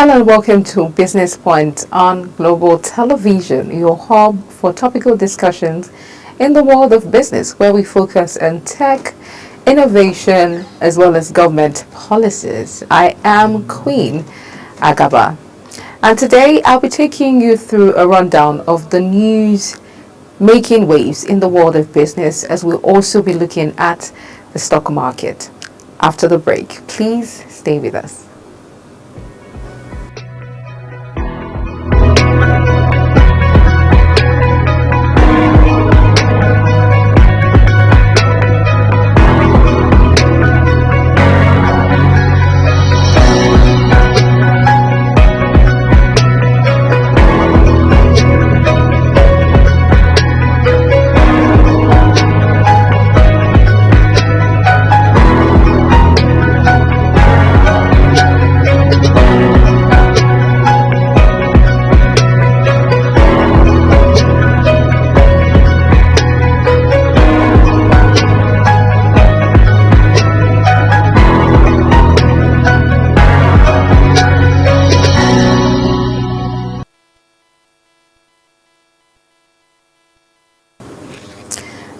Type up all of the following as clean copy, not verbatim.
Hello and welcome to Business Point on Global Television, your hub for topical discussions in the world of business, where we focus on tech, innovation, as well as government policies. I am Queen Agaba, and today I'll be taking you through a rundown of the news making waves in the world of business, as we'll also be looking at the stock market. After the break, please stay with us.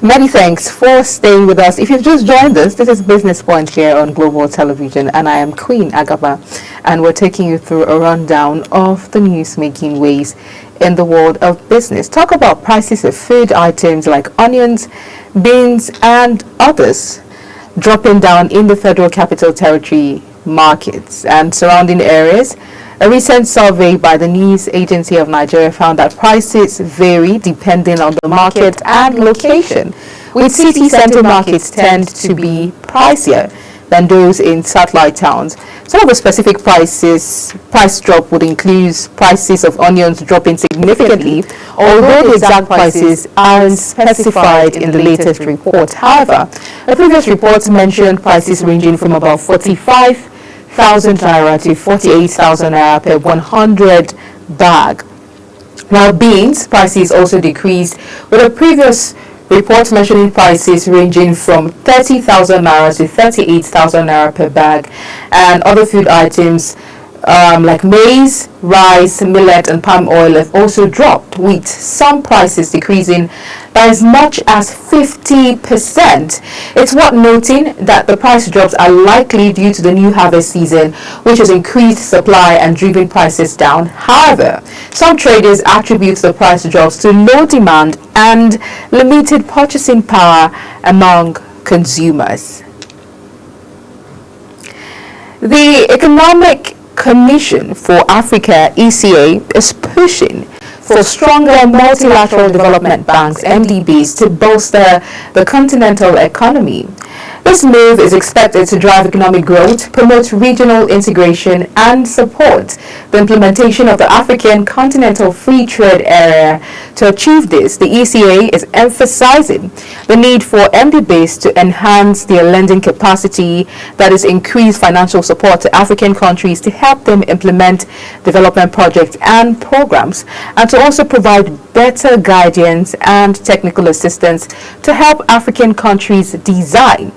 Many thanks for staying with us. If you've just joined us, this is Business Point here on Global Television, and I am Queen Agaba, and we're taking you through a rundown of the news making waves in the world of business. Talk about prices of food items like onions, beans, and others dropping down in the Federal Capital Territory markets and surrounding areas. A recent survey by the News Agency of Nigeria found that prices vary depending on the market and location, with city center markets tend to be pricier than those in satellite towns. Some of the specific price drop would include prices of onions dropping significantly, although the exact prices aren't specified in the latest report. However, the previous reports mentioned prices ranging from about 45,000 naira to 48,000 naira per 100 bag. While beans prices also decreased, with a previous report mentioning prices ranging from 30,000 naira to 38,000 naira per bag, and other food items like maize, rice, millet, and palm oil have also dropped, with some prices decreasing by as much as 50%. It's worth noting that the price drops are likely due to the new harvest season, which has increased supply and driven prices down. However, some traders attribute the price drops to low demand and limited purchasing power among consumers. The Economic Commission for Africa, ECA, is pushing for stronger multilateral development banks, MDBs, to bolster the continental economy. This move is expected to drive economic growth, promote regional integration, and support the implementation of the African Continental Free Trade Area. To achieve this, the ECA is emphasizing the need for MDBs to enhance their lending capacity, that is, increase financial support to African countries to help them implement development projects and programs, and to also provide better guidance and technical assistance to help African countries design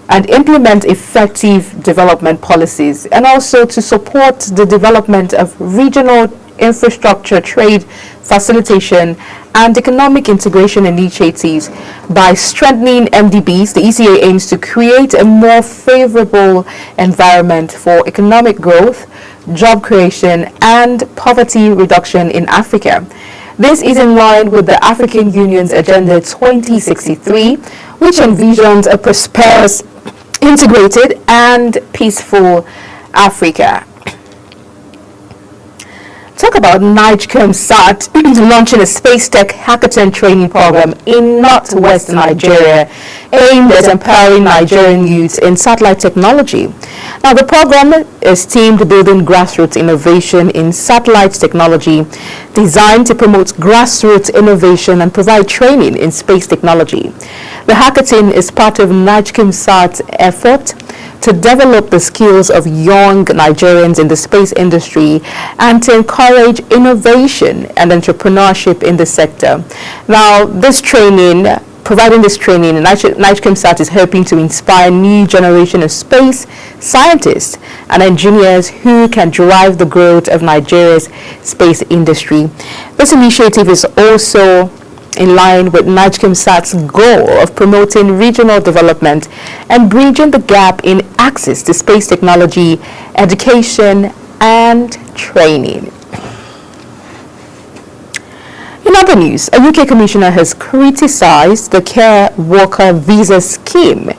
and implement effective development policies, and also to support the development of regional infrastructure, trade facilitation, and economic integration initiatives. By strengthening MDBs, the ECA aims to create a more favorable environment for economic growth, job creation, and poverty reduction in Africa. This is in line with the African Union's Agenda 2063, which envisions a prosperous, integrated, and peaceful Africa. Talk about NIGCOMSAT launching a space tech hackathon training program in northwest Nigeria, aimed at empowering Nigerian youths in satellite technology. Now, the program is themed building grassroots innovation in satellite technology, designed to promote grassroots innovation and provide training in space technology. The hackathon is part of NIGCOMSAT's effort to develop the skills of young Nigerians in the space industry and to encourage innovation and entrepreneurship in the sector. Now, this training providing this training, NIGCMSAT is hoping to inspire new generation of space scientists and engineers who can drive the growth of Nigeria's space industry. This initiative is also in line with NIGCMSAT's goal of promoting regional development and bridging the gap in access to space technology, education, and training. In other news, a UK commissioner has criticized the care worker visa scheme,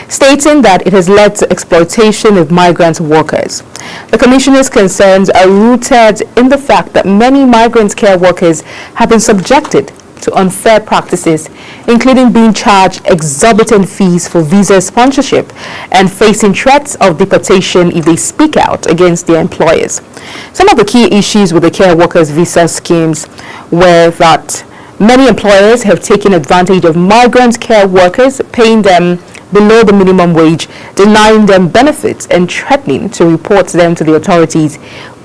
stating that it has led to exploitation of migrant workers. The commissioner's concerns are rooted in the fact that many migrant care workers have been subjected to unfair practices, including being charged exorbitant fees for visa sponsorship and facing threats of deportation if they speak out against their employers. Some of the key issues with the care workers visa schemes were that many employers have taken advantage of migrant care workers, paying them below the minimum wage, denying them benefits, and threatening to report them to the authorities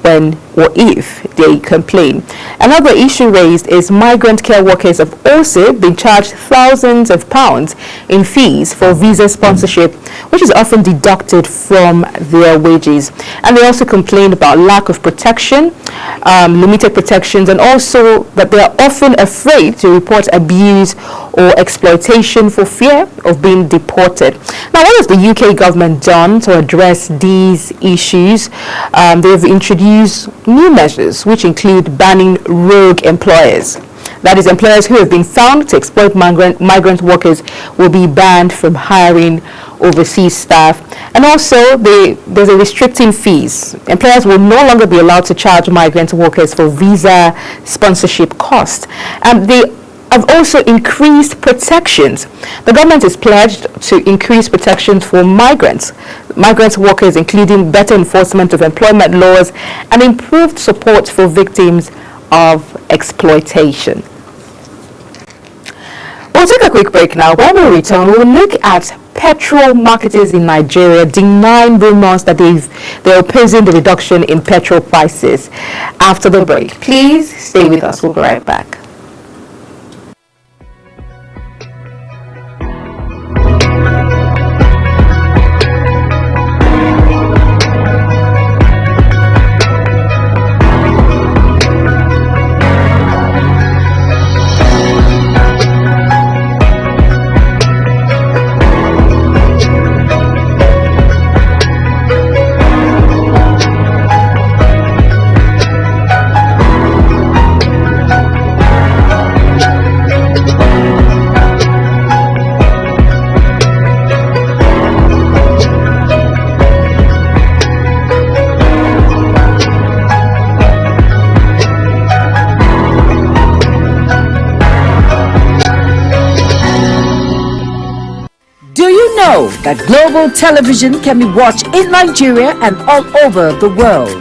when or if they complain. Another issue raised is migrant care workers have also been charged thousands of pounds in fees for visa sponsorship, which is often deducted from their wages. And they also complained about lack of protection, limited protections, and also that they are often afraid to report abuse or exploitation for fear of being deported. Now, what has the UK government done to address these issues? They've introduced new measures which include banning rogue employers. That is, employers who have been found to exploit migrant workers will be banned from hiring overseas staff. And also, there's a restricting fees. Employers will no longer be allowed to charge migrant workers for visa sponsorship costs. They have also increased protections. The government is pledged to increase protections for migrant workers, including better enforcement of employment laws and improved support for victims of exploitation. We'll take a quick break now. When we return, we'll look at petrol marketers in Nigeria denying rumors that they're opposing the reduction in petrol prices. After the break, please stay with us. We'll be right back. That global television can be watched in Nigeria and all over the world.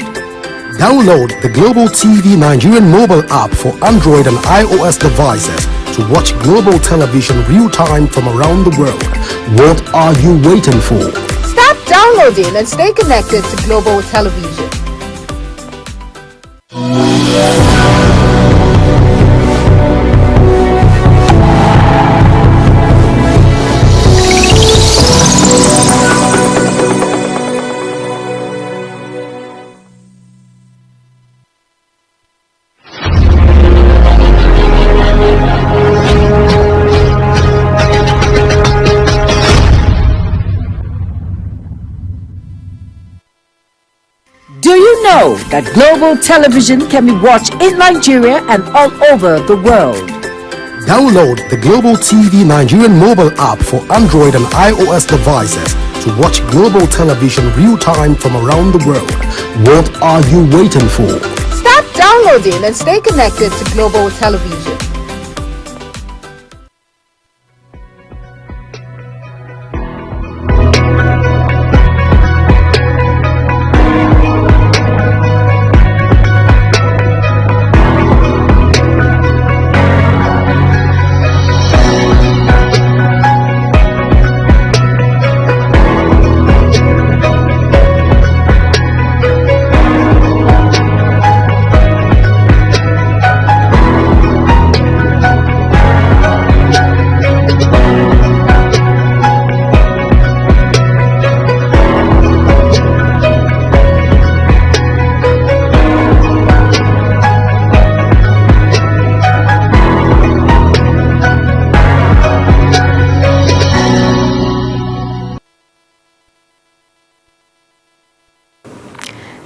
Download the Global TV Nigerian mobile app for Android and iOS devices to watch global television real-time from around the world. What are you waiting for? Start downloading and stay connected to global television. That global television can be watched in Nigeria and all over the world. Download the Global TV Nigerian mobile app for Android and iOS devices to watch global television real-time from around the world. What are you waiting for? Start downloading and stay connected to global television.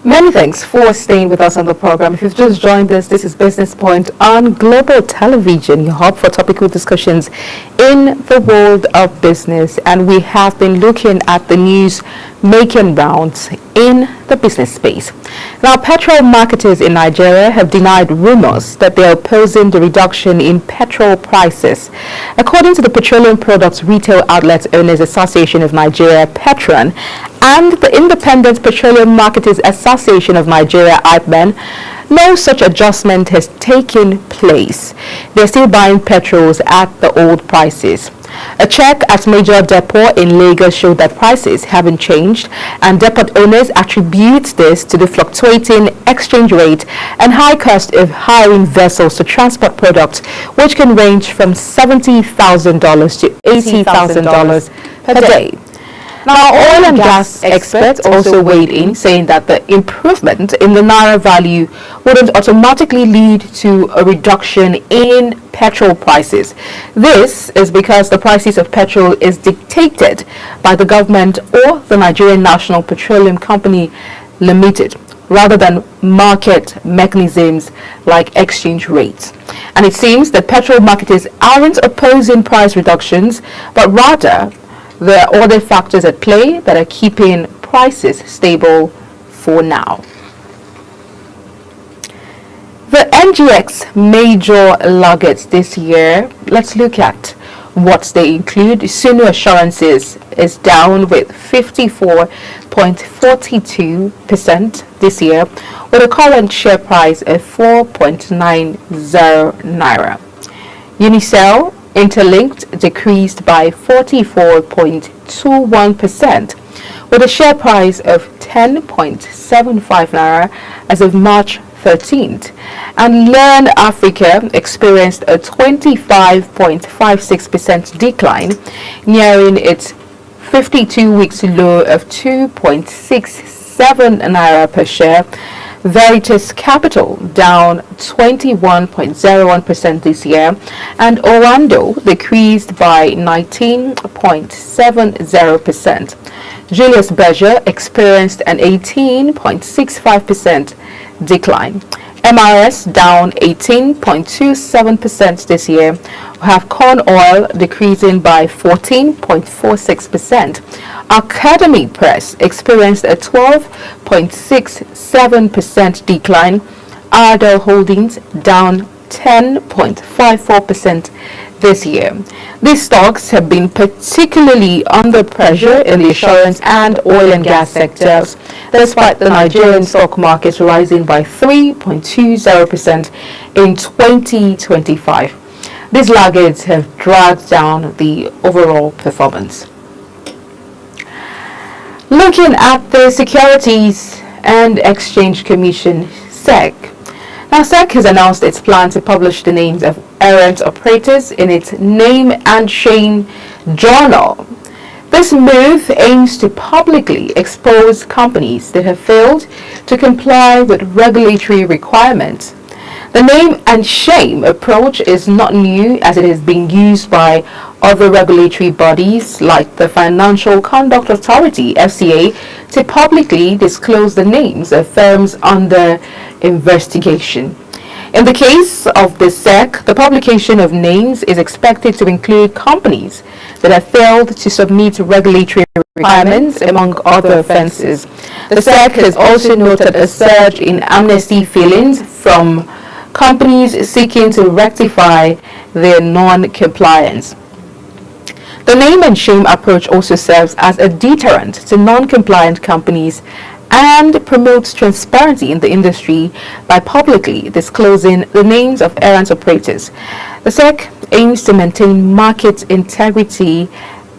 Many thanks for staying with us on the program. If you've just joined us, this is Business Point on Global Television, your hub for topical discussions in the world of business. And we have been looking at the news making rounds in the business space. Now, petrol marketers in Nigeria have denied rumors that they are opposing the reduction in petrol prices. According to the Petroleum Products Retail Outlets Owners Association of Nigeria, Petron, and the Independent Petroleum Marketers Association of Nigeria, IPMAN, no such adjustment has taken place. They're still buying petrols at the old prices. A check at Major Depot in Lagos showed that prices haven't changed, and depot owners attribute this to the fluctuating exchange rate and high cost of hiring vessels to transport products, which can range from $70,000 to $80,000 per day. Now, oil and gas experts also weighed in, saying that the improvement in the Naira value wouldn't automatically lead to a reduction in petrol prices. This is because the prices of petrol is dictated by the government or the Nigerian National Petroleum Company Limited, rather than market mechanisms like exchange rates. And it seems that petrol marketers aren't opposing price reductions, but rather there are other factors at play that are keeping prices stable for now. The NGX major laggards this year, let's look at what they include. Sunu Assurances is down with 54.42% this year, with a current share price of 4.90 naira. Unicel Interlinked decreased by 44.21%, with a share price of 10.75 naira as of March 13th. And Learn Africa experienced a 25.56% decline, nearing its 52 weeks low of 2.67 naira per share. Veritas Capital down 21.01% this year, and Orlando decreased by 19.70%. Julius Berger experienced an 18.65% decline. MRS down 18.27% this year. We have corn oil decreasing by 14.46%. Academy Press experienced a 12.67% decline. Ardell Holdings down 10.54% this year. These stocks have been particularly under pressure in the insurance and oil and gas sectors, despite the Nigerian stock market rising by 3.20% in 2025. These laggards have dragged down the overall performance. Looking at the Securities and Exchange Commission, SEC. Now, SEC has announced its plan to publish the names of errant operators in its Name and Shame journal. This move aims to publicly expose companies that have failed to comply with regulatory requirements. The name and shame approach is not new, as it is being used by other regulatory bodies like the Financial Conduct Authority, FCA, to publicly disclose the names of firms under investigation. In the case of the SEC, the publication of names is expected to include companies that have failed to submit regulatory requirements, among other offenses. The SEC has also noted a surge in amnesty filings from companies seeking to rectify their non-compliance. The name and shame approach also serves as a deterrent to non-compliant companies and promotes transparency in the industry by publicly disclosing the names of errant operators. The SEC aims to maintain market integrity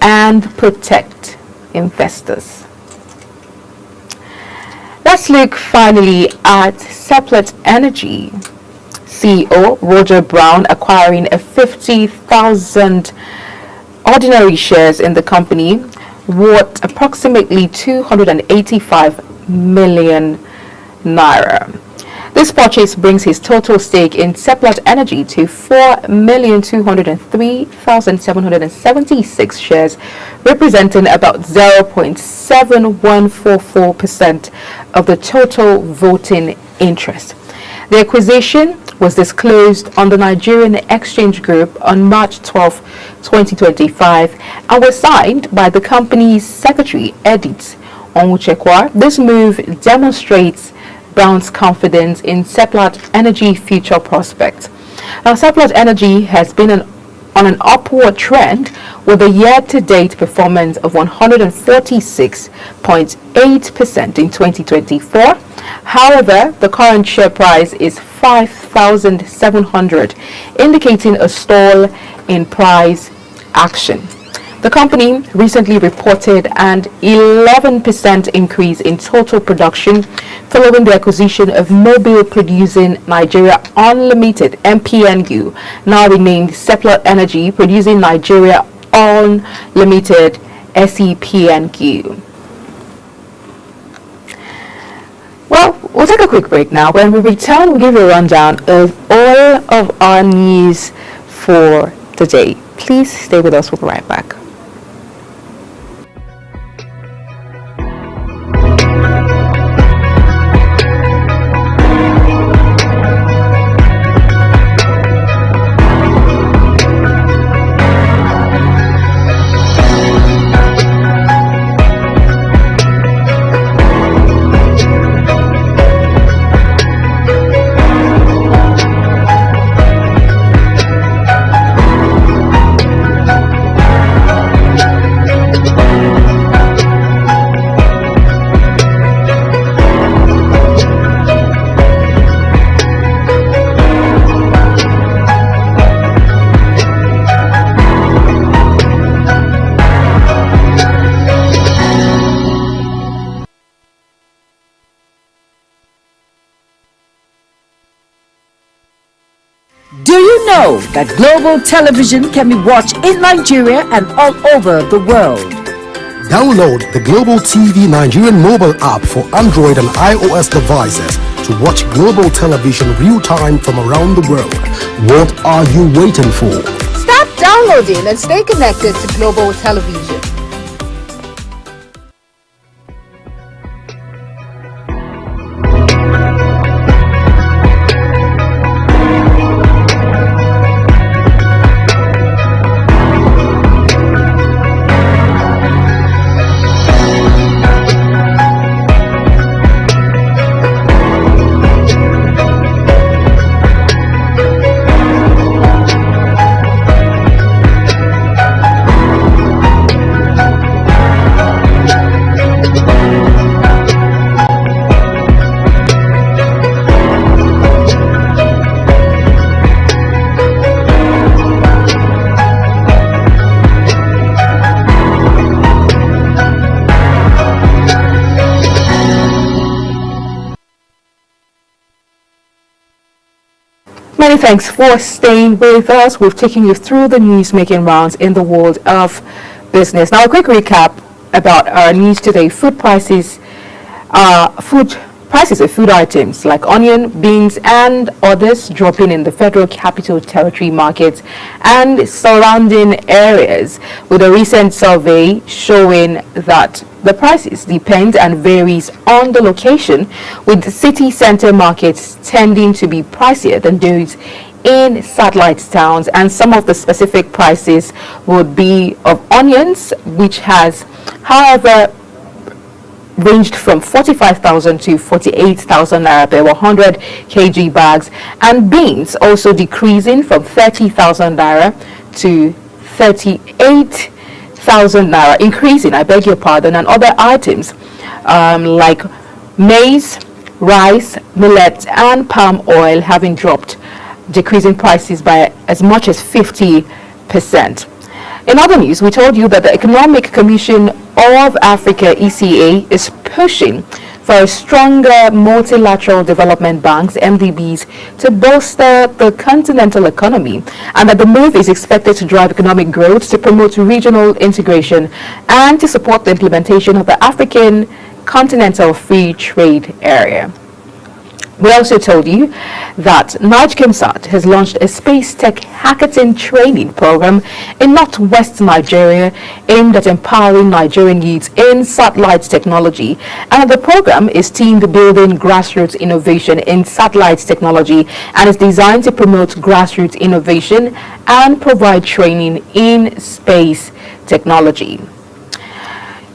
and protect investors. Let's look finally at Seplat Energy. CEO Roger Brown acquiring a 50,000 ordinary shares in the company worth approximately 285 million naira. This purchase brings his total stake in Seplat Energy to 4,203,776 shares, representing about 0.7144% of the total voting interest. The acquisition was disclosed on the Nigerian Exchange Group on March 12, 2025, and was signed by the company's secretary, Edith Onwuchekwa. This move demonstrates Brown's confidence in Seplat Energy future prospects. Now, Seplat Energy has been on an upward trend with a year-to-date performance of 146.8% in 2024. However, the current share price is 5,700, indicating a stall in price action. The company recently reported an 11% increase in total production following the acquisition of Mobile Producing Nigeria Unlimited (MPNU), now renamed Seplat Energy Producing Nigeria Unlimited (SEPNQ). Well, we'll take a quick break now. When we return, we'll give you a rundown of all of our news for the day. Please stay with us. We'll be right back. Do you know that Global Television can be watched in Nigeria and all over the world? Download the Global TV Nigerian mobile app for Android and iOS devices to watch Global Television real-time from around the world. What are you waiting for? Start downloading and stay connected to Global Television. Many thanks for staying with us. We've taken you through the news making rounds in the world of business. Now, a quick recap about our news today. Food prices of food items like onion, beans, and others dropping in the Federal Capital Territory markets and surrounding areas, with a recent survey showing that the prices depend and varies on the location, with the city center markets tending to be pricier than those in satellite towns. And some of the specific prices would be of onions, which has, however, ranged from 45,000 to 48,000 naira per 100 kg bags, and beans also decreasing from 30,000 naira to 38,000 naira, increasing, I beg your pardon, and other items like maize, rice, millet, and palm oil having dropped, decreasing prices by as much as 50%. In other news, we told you that the Economic Commission of Africa, ECA, is pushing for a stronger multilateral development banks, MDBs, to bolster the continental economy, and that the move is expected to drive economic growth, to promote regional integration, and to support the implementation of the African Continental Free Trade Area. We also told you that NIGECIMSAT has launched a Space Tech Hackathon training program in northwest Nigeria aimed at empowering Nigerian youths in satellite technology. And the program is themed Building Grassroots Innovation in Satellite Technology and is designed to promote grassroots innovation and provide training in space technology.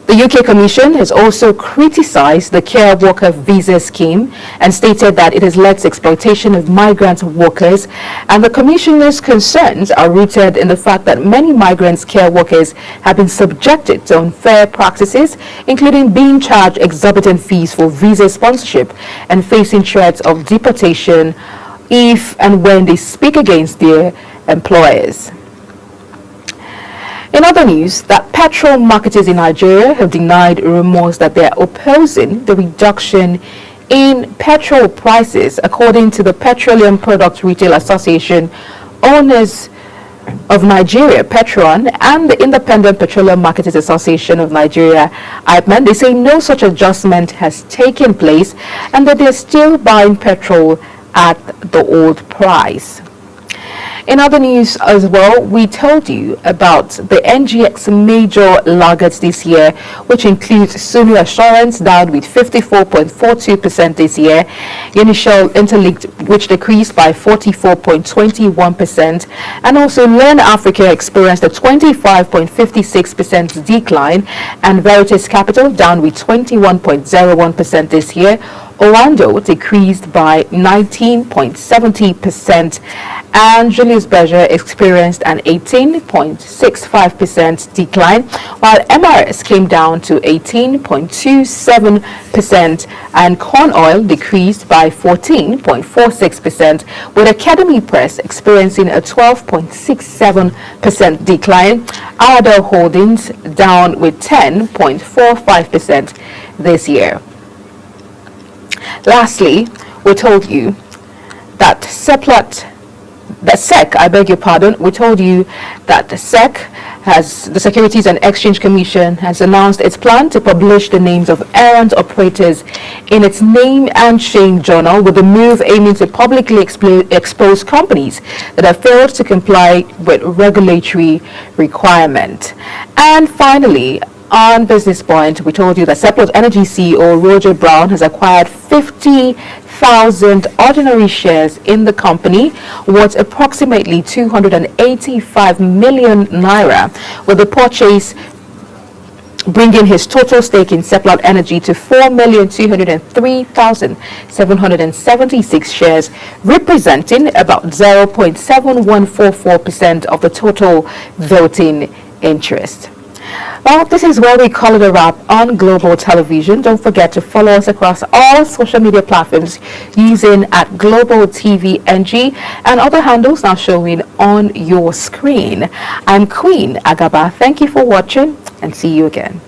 The UK Commission has also criticized the care worker visa scheme and stated that it has led to exploitation of migrant workers, and the Commissioner's concerns are rooted in the fact that many migrant care workers have been subjected to unfair practices, including being charged exorbitant fees for visa sponsorship and facing threats of deportation if and when they speak against their employers. In other news, that petrol marketers in Nigeria have denied rumors that they are opposing the reduction in petrol prices. According to the Petroleum Products Retail Association, owners of Nigeria, Petron, and the Independent Petroleum Marketers Association of Nigeria, IPMAN, they say no such adjustment has taken place and that they're still buying petrol at the old price. In other news as well, we told you about the NGX major laggards this year, which includes Sunu Assurance down with 54.42% this year, Unishell Interlinked, which decreased by 44.21%, and also Learn Africa experienced a 25.56% decline, and Veritas Capital down with 21.01% this year. Orlando decreased by 19.70%, and Julius Berger experienced an 18.65% decline, while MRS came down to 18.27%, and corn oil decreased by 14.46%, with Academy Press experiencing a 12.67% decline. Ardell Holdings down with 10.45% this year. Lastly, we told you that we told you that the SEC the Securities and Exchange Commission has announced its plan to publish the names of errant operators in its name and shame journal, with the move aiming to publicly expose companies that have failed to comply with regulatory requirement. And finally, on Business Point, we told you that Seplat Energy CEO Roger Brown has acquired 50,000 ordinary shares in the company worth approximately 285 million naira, with the purchase bringing his total stake in Seplat Energy to 4,203,776 shares, representing about 0.7144% of the total voting interest. Well, this is where we call it a wrap on Global Television. Don't forget to follow us across all social media platforms using @Global TV NG and other handles now showing on your screen. I'm Queen Agaba. Thank you for watching and see you again.